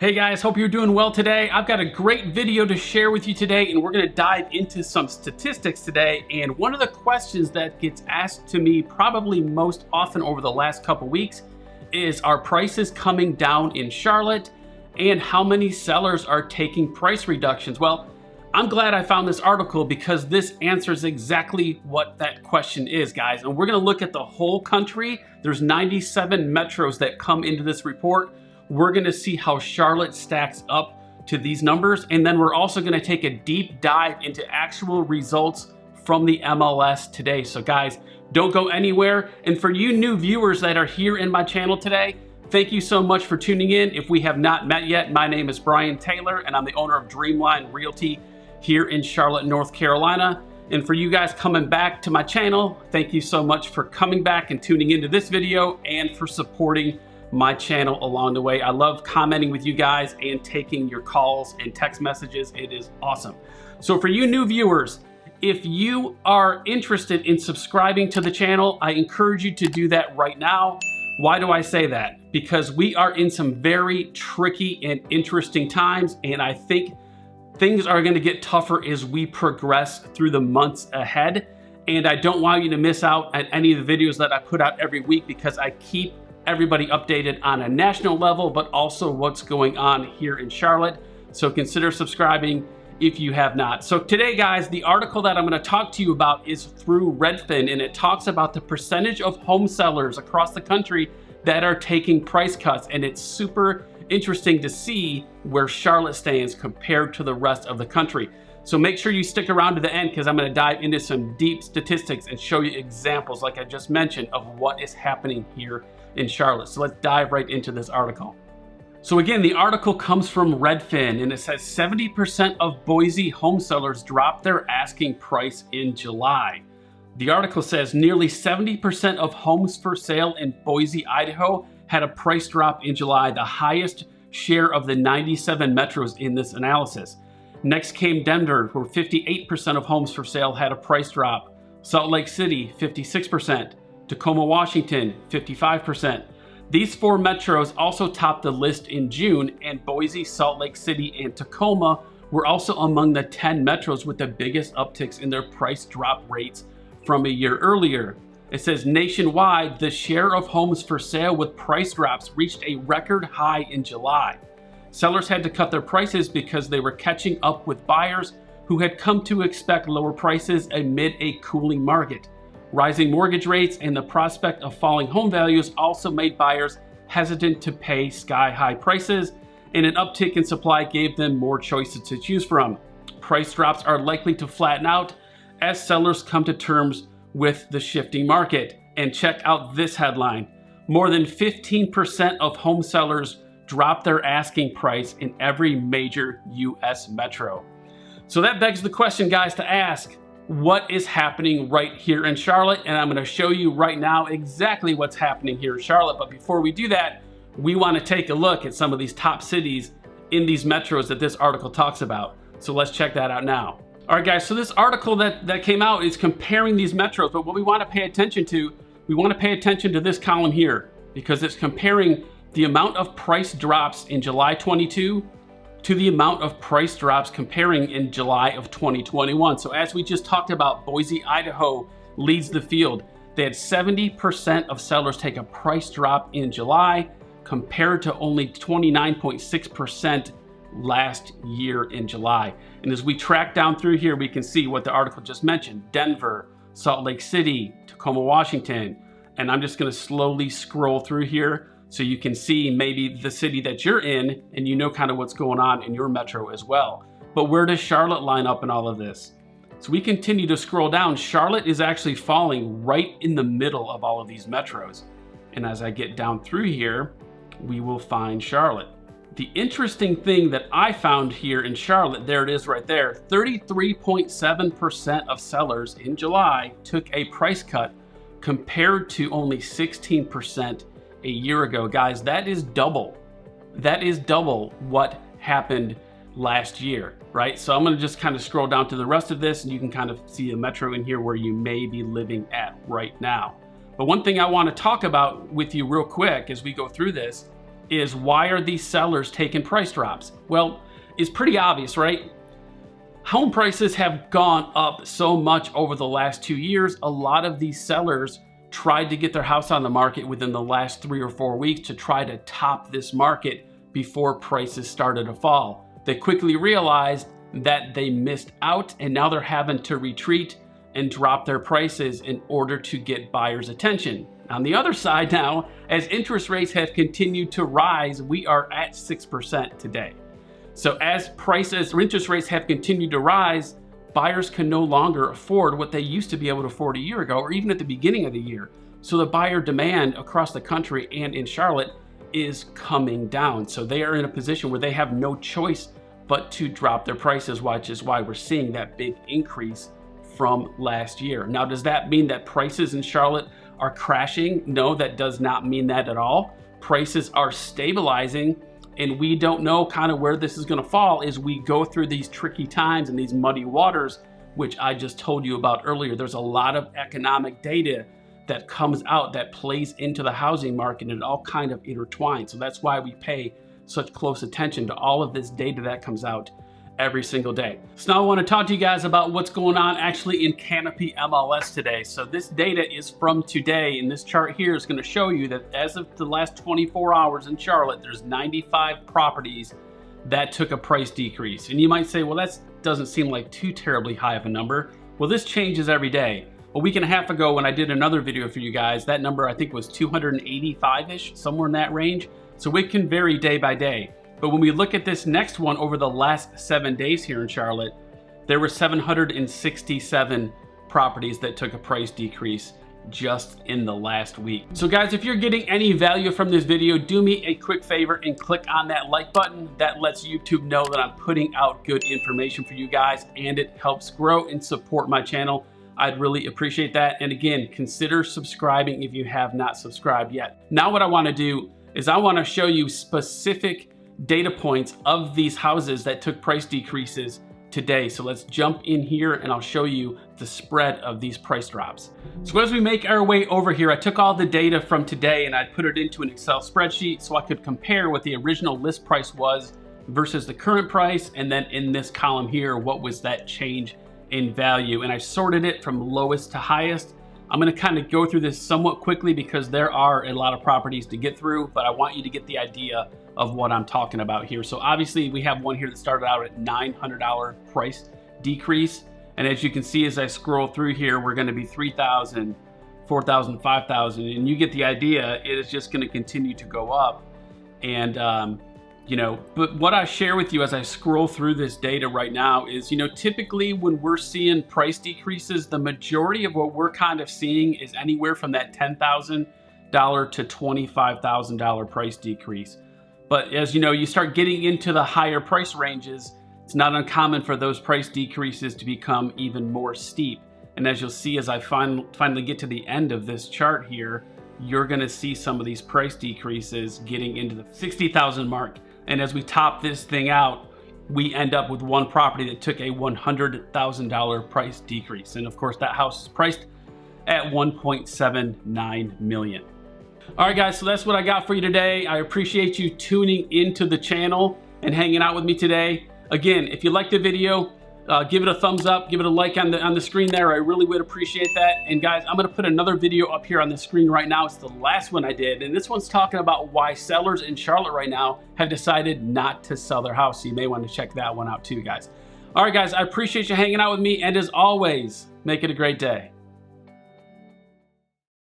Hey guys, hope you're doing well today. I've got a great video to share with you today, and we're going to dive into some statistics today. And one of the questions that gets asked to me probably most often over the last couple weeks is, are prices coming down in Charlotte, and how many sellers are taking price reductions? Well, I'm glad I found this article because this answers exactly what that question is, guys. And we're going to look at the whole country. There's 97 metros that come into this report. We're going to see how Charlotte stacks up to these numbers, and then we're also going to take a deep dive into actual results from the MLS today. So guys, don't go anywhere. And for you new viewers that are here in my channel today, thank you so much for tuning in. If we have not met yet, my name is Brian Taylor, and I'm the owner of Dreamline Realty here in Charlotte, North Carolina. And for you guys coming back to my channel, thank you so much for coming back and tuning into this video and for supporting my channel along the way. I love commenting with you guys and taking your calls and text messages. It is awesome. So for you new viewers, if you are interested in subscribing to the channel, I encourage you to do that right now. Why do I say that? Because we are in some very tricky and interesting times, and I think things are going to get tougher as we progress through the months ahead. And I don't want you to miss out on any of the videos that I put out every week, because I keep everybody updated on a national level, but also what's going on here in Charlotte. So consider subscribing if you have not. So today, guys, the article that I'm going to talk to you about is through Redfin, and it talks about the percentage of home sellers across the country that are taking price cuts. And it's super interesting to see where Charlotte stands compared to the rest of the country. So make sure you stick around to the end, because I'm going to dive into some deep statistics and show you examples, like I just mentioned, of what is happening here in Charlotte. So let's dive right into this article. So again, the article comes from Redfin, and it says 70% of Boise home sellers dropped their asking price in July. The article says nearly 70% of homes for sale in Boise, Idaho had a price drop in July, the highest share of the 97 metros in this analysis. Next came Denver, where 58% of homes for sale had a price drop. Salt Lake City, 56%. Tacoma, Washington, 55%. These four metros also topped the list in June, and Boise, Salt Lake City, and Tacoma were also among the 10 metros with the biggest upticks in their price drop rates from a year earlier. It says nationwide, the share of homes for sale with price drops reached a record high in July. Sellers had to cut their prices because they were catching up with buyers who had come to expect lower prices amid a cooling market. Rising mortgage rates and the prospect of falling home values also made buyers hesitant to pay sky-high prices, and an uptick in supply gave them more choices to choose from. Price drops are likely to flatten out as sellers come to terms with the shifting market. And check out this headline: more than 15% of home sellers dropped their asking price in every major U.S. metro. So that begs the question, guys, to ask, what is happening right here in Charlotte? And I'm going to show you right now exactly what's happening here in Charlotte. But before we do that, we want to take a look at some of these top cities in these metros that this article talks about. So let's check that out now. All right, guys, so this article that came out is comparing these metros, but what we want to pay attention to, we want to pay attention to this column here, because it's comparing the amount of price drops in July 22 to the amount of price drops comparing in July of 2021. So as we just talked about, Boise, Idaho leads the field. They had 70% of sellers take a price drop in July, compared to only 29.6% last year in July. And as we track down through here, we can see what the article just mentioned: Denver, Salt Lake City, Tacoma, Washington. And I'm just going to slowly scroll through here so you can see maybe the city that you're in, and you know kind of what's going on in your metro as well. But where does Charlotte line up in all of this? So we continue to scroll down. Charlotte is actually falling right in the middle of all of these metros. And as I get down through here, we will find Charlotte. The interesting thing that I found here in Charlotte, there it is right there, 33.7% of sellers in July took a price cut, compared to only 16% a year ago. Guys, that is double. That is double what happened last year, right? So I'm going to just kind of scroll down to the rest of this, and you can kind of see a metro in here where you may be living at right now. But one thing I want to talk about with you real quick as we go through this is, why are these sellers taking price drops? Well, it's pretty obvious, right? Home prices have gone up so much over the last 2 years. A lot of these sellers tried to get their house on the market within the last 3 or 4 weeks to try to top this market before prices started to fall. They quickly realized that they missed out, and now they're having to retreat and drop their prices in order to get buyers' attention. On the other side now, as interest rates have continued to rise, we are at 6% today. So as prices or interest rates have continued to rise, buyers can no longer afford what they used to be able to afford a year ago or even at the beginning of the year. So the buyer demand across the country and in Charlotte is coming down. So they are in a position where they have no choice but to drop their prices, which is why we're seeing that big increase from last year. Now, does that mean that prices in Charlotte are crashing? No, that does not mean that at all. Prices are stabilizing, and we don't know kind of where this is going to fall as we go through these tricky times and these muddy waters, which I just told you about earlier. There's a lot of economic data that comes out that plays into the housing market, and it all kind of intertwines. So that's why we pay such close attention to all of this data that comes out every single day. So now I want to talk to you guys about what's going on actually in Canopy MLS today. So this data is from today, and this chart here is going to show you that as of the last 24 hours in Charlotte, there's 95 properties that took a price decrease. And you might say, well, that doesn't seem like too terribly high of a number. Well, this changes every day. A week and a half ago when I did another video for you guys, that number I think was 285-ish, somewhere in that range. So it can vary day by day. But when we look at this next one over the last 7 days here in Charlotte, there were 767 properties that took a price decrease just in the last week. So guys, if you're getting any value from this video, do me a quick favor and click on that like button. That lets YouTube know that I'm putting out good information for you guys, and it helps grow and support my channel. I'd really appreciate that. And again, consider subscribing if you have not subscribed yet. Now what I want to do is I want to show you specific data points of these houses that took price decreases today. So let's jump in here and I'll show you the spread of these price drops. So as we make our way over here, I took all the data from today and I put it into an Excel spreadsheet so I could compare what the original list price was versus the current price. And then in this column here, what was that change in value? And I sorted it from lowest to highest. I'm going to kind of go through this somewhat quickly because there are a lot of properties to get through, but I want you to get the idea of what I'm talking about here. So obviously we have one here that started out at $900 price decrease. And as you can see, as I scroll through here, we're going to be $3,000, $4,000, $5,000. And you get the idea, it is just going to continue to go up. And, you know, but what I share with you as I scroll through this data right now is, you know, typically when we're seeing price decreases, the majority of what we're kind of seeing is anywhere from that $10,000 to $25,000 price decrease. But as you know, you start getting into the higher price ranges, it's not uncommon for those price decreases to become even more steep. And as you'll see, as I finally get to the end of this chart here, you're going to see some of these price decreases getting into the 60,000 mark. And as we top this thing out, we end up with one property that took a $100,000 price decrease. And of course, that house is priced at $1.79 million. All right, guys, so that's what I got for you today. I appreciate you tuning into the channel and hanging out with me today. Again, if you liked the video, give it a thumbs up, give it a like on the screen there. I really would appreciate that. And guys, I'm going to put another video up here on the screen right now. It's the last one I did, and this one's talking about why sellers in Charlotte right now have decided not to sell their house. So you may want to check that one out too, guys. All right, guys, I appreciate you hanging out with me, and as always, make it a great day.